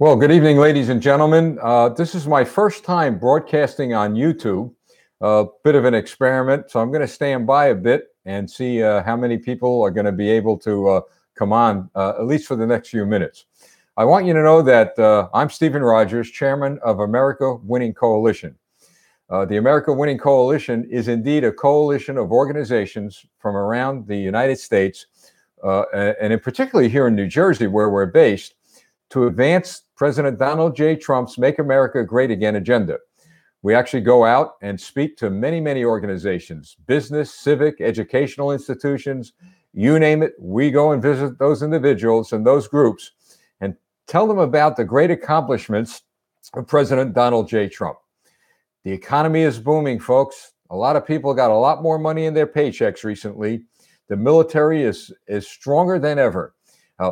Well, good evening, ladies and gentlemen. This is my first time broadcasting on YouTube, a bit of an experiment. So I'm going to stand by a bit and see how many people are going to be able to come on, at least for the next few minutes. I want you to know that I'm Stephen Rogers, chairman of America Winning Coalition. The America Winning Coalition is indeed a coalition of organizations from around the United States, and in particularly here in New Jersey, where we're based, to advance President Donald J. Trump's Make America Great Again agenda. We actually go out and speak to many, many organizations, business, civic, educational institutions, you name it. We go and visit those individuals and those groups and tell them about the great accomplishments of President Donald J. Trump. The economy is booming, folks. A lot of people got a lot more money in their paychecks recently. The military is stronger than ever.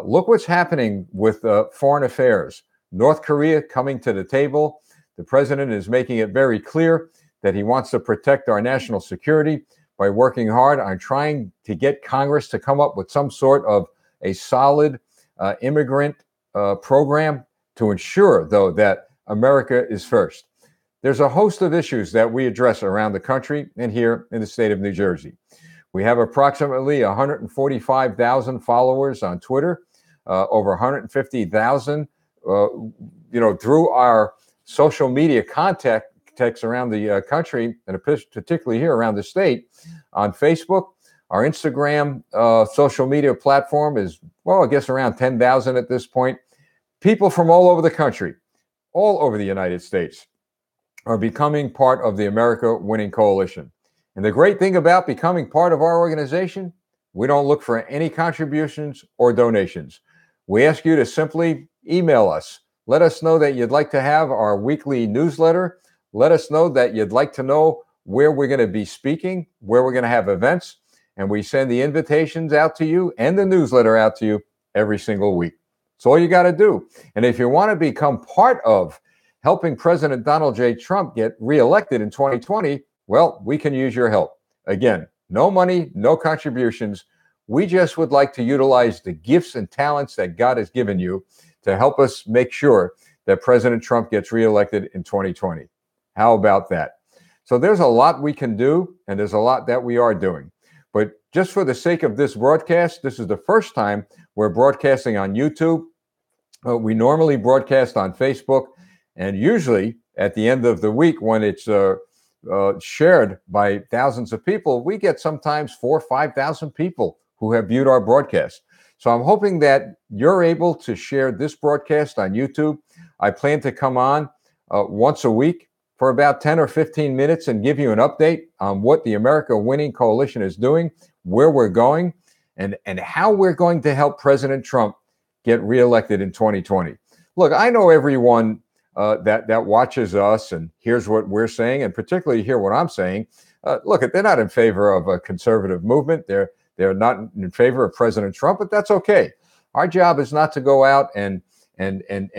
Look what's happening with foreign affairs. North Korea coming to the table. The president is making it very clear that he wants to protect our national security by working hard on trying to get Congress to come up with some sort of a solid immigrant program to ensure, though, that America is first. There's a host of issues that we address around the country and here in the state of New Jersey. We have approximately 145,000 followers on Twitter, over 150,000, through our social media contacts around the country, and particularly here around the state, on Facebook. Our Instagram social media platform is, well, I guess around 10,000 at this point. People from all over the country, all over the United States, are becoming part of the America Winning Coalition. And the great thing about becoming part of our organization, we don't look for any contributions or donations. We ask you to simply email us. Let us know that you'd like to have our weekly newsletter. Let us know that you'd like to know where we're going to be speaking, where we're going to have events. And we send the invitations out to you and the newsletter out to you every single week. That's all you got to do. And if you want to become part of helping President Donald J. Trump get reelected in 2020, well, we can use your help. Again, no money, no contributions. We just would like to utilize the gifts and talents that God has given you to help us make sure that President Trump gets reelected in 2020. How about that? So there's a lot we can do, and there's a lot that we are doing. But just for the sake of this broadcast, this is the first time we're broadcasting on YouTube. We normally broadcast on Facebook, and usually at the end of the week when it's shared by thousands of people, we get sometimes 4,000 or 5,000 people who have viewed our broadcast. So I'm hoping that you're able to share this broadcast on YouTube. I plan to come on once a week for about 10 or 15 minutes and give you an update on what the America Winning Coalition is doing, where we're going, and how we're going to help President Trump get reelected in 2020. Look, I know everyone that watches us and hears what we're saying, and particularly hear what I'm saying. Look, they're not in favor of a conservative movement. They're not in favor of President Trump, but that's okay. Our job is not to go out and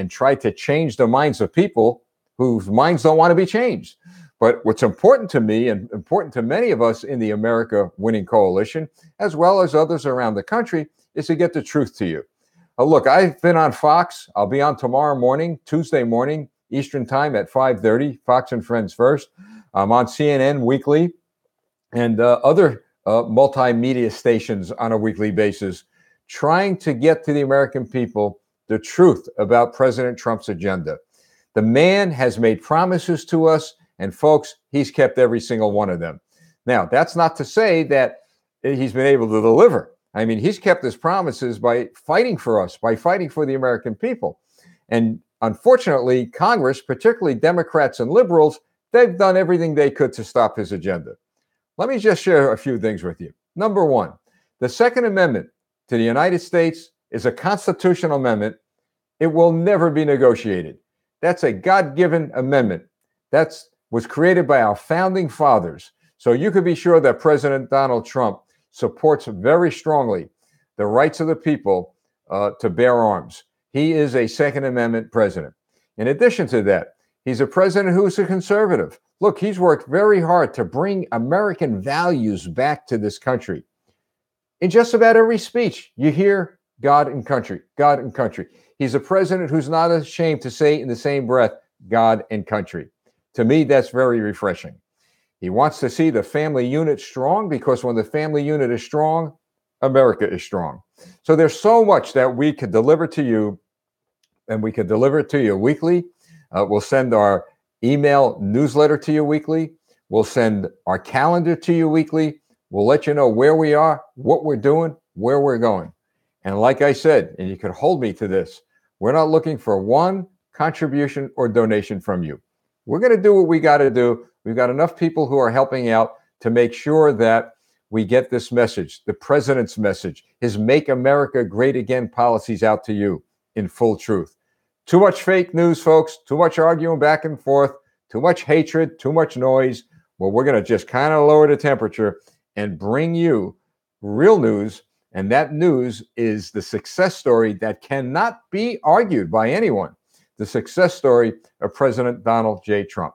try to change the minds of people whose minds don't want to be changed. But what's important to me and important to many of us in the America Winning Coalition, as well as others around the country, is to get the truth to you. Look, I've been on Fox. I'll be on tomorrow morning, Tuesday morning, Eastern time at 5:30, Fox and Friends First. I'm on CNN weekly and other multimedia stations on a weekly basis, trying to get to the American people the truth about President Trump's agenda. The man has made promises to us, and folks, he's kept every single one of them. Now, that's not to say that he's been able to deliver. I mean, he's kept his promises by fighting for us, by fighting for the American people. And unfortunately, Congress, particularly Democrats and liberals, they've done everything they could to stop his agenda. Let me just share a few things with you. Number one, the Second Amendment to the United States is a constitutional amendment. It will never be negotiated. That's a God-given amendment. That was created by our founding fathers. So you could be sure that President Donald Trump supports very strongly the rights of the people to bear arms. He is a Second Amendment president. In addition to that, he's a president who's a conservative. Look, he's worked very hard to bring American values back to this country. In just about every speech, you hear God and country, God and country. He's a president who's not ashamed to say in the same breath, God and country. To me, that's very refreshing. He wants to see the family unit strong because when the family unit is strong, America is strong. So there's so much that we could deliver to you, and we could deliver it to you weekly. We'll send our email newsletter to you weekly. We'll send our calendar to you weekly. We'll let you know where we are, what we're doing, where we're going. And like I said, and you can hold me to this, we're not looking for one contribution or donation from you. We're going to do what we got to do. We've got enough people who are helping out to make sure that we get this message, the president's message, his Make America Great Again policies out to you in full truth. Too much fake news, folks, too much arguing back and forth, too much hatred, too much noise. Well, we're going to just kind of lower the temperature and bring you real news. And that news is the success story that cannot be argued by anyone. The success story of President Donald J. Trump.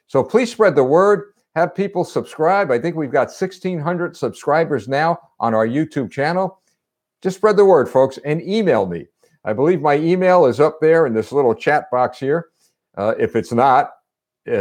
So please spread the word. Have people subscribe. I think we've got 1,600 subscribers now on our YouTube channel. Just spread the word, folks, and email me. I believe my email is up there in this little chat box here. If it's not,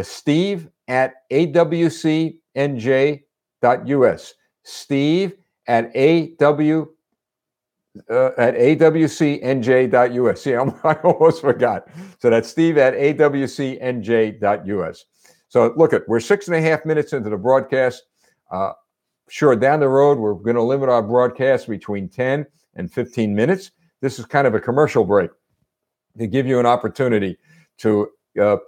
steve@awcnj.us. steve@awcnj.us. See, I almost forgot. So that's steve@awcnj.us. So look, we're 6.5 minutes into the broadcast. Sure, down the road, we're going to limit our broadcast between 10 and 15 minutes. This is kind of a commercial break to give you an opportunity to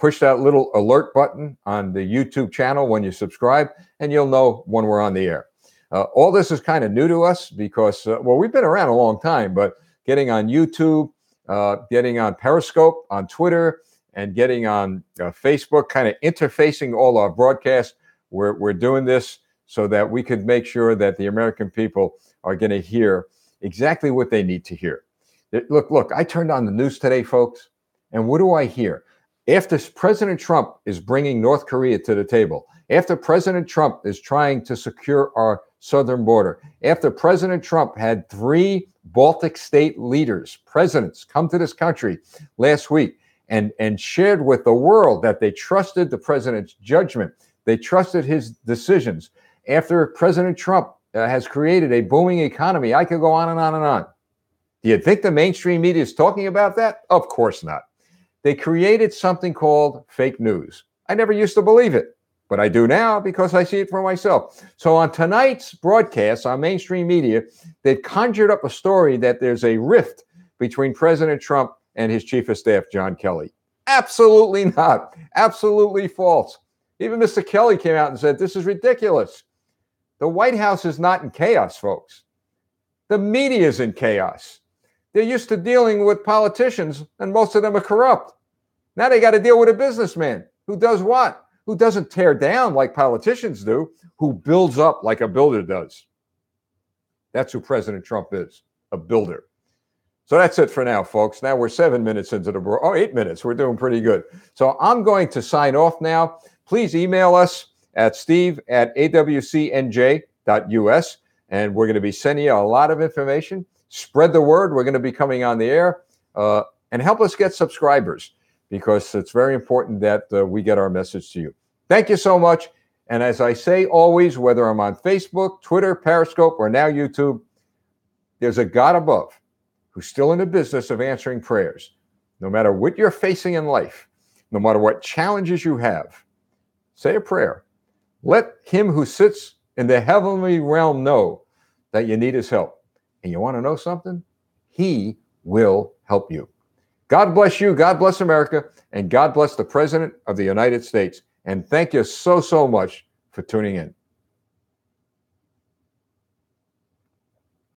push that little alert button on the YouTube channel when you subscribe, and you'll know when we're on the air. All this is kind of new to us because, well, we've been around a long time, but getting on YouTube, getting on Periscope, on Twitter, and getting on Facebook, kind of interfacing all our broadcasts, we're doing this so that we could make sure that the American people are going to hear exactly what they need to hear. Look, I turned on the news today, folks, and what do I hear? After President Trump is bringing North Korea to the table, after President Trump is trying to secure our southern border, after President Trump had 3 Baltic state leaders, presidents, come to this country last week and shared with the world that they trusted the president's judgment, they trusted his decisions, after President Trump has created a booming economy, I could go on and on and on. Do you think the mainstream media is talking about that? Of course not. They created something called fake news. I never used to believe it, but I do now because I see it for myself. So on tonight's broadcast on mainstream media, they conjured up a story that there's a rift between President Trump and his chief of staff, John Kelly. Absolutely not. Absolutely false. Even Mr. Kelly came out and said, this is ridiculous. The White House is not in chaos, folks. The media is in chaos. They're used to dealing with politicians, and most of them are corrupt. Now they got to deal with a businessman who does what? Who doesn't tear down like politicians do, who builds up like a builder does. That's who President Trump is, a builder. So that's it for now, folks. Now we're 7 minutes into the 8 minutes. We're doing pretty good. So I'm going to sign off now. Please email us at steve@awcnj.us, and we're going to be sending you a lot of information. Spread the word. We're going to be coming on the air, and help us get subscribers because it's very important that we get our message to you. Thank you so much. And as I say always, whether I'm on Facebook, Twitter, Periscope, or now YouTube, there's a God above who's still in the business of answering prayers. No matter what you're facing in life, no matter what challenges you have, say a prayer. Let him who sits in the heavenly realm know that you need his help. And you want to know something? He will help you. God bless you. God bless America. And God bless the President of the United States. And thank you so, so much for tuning in.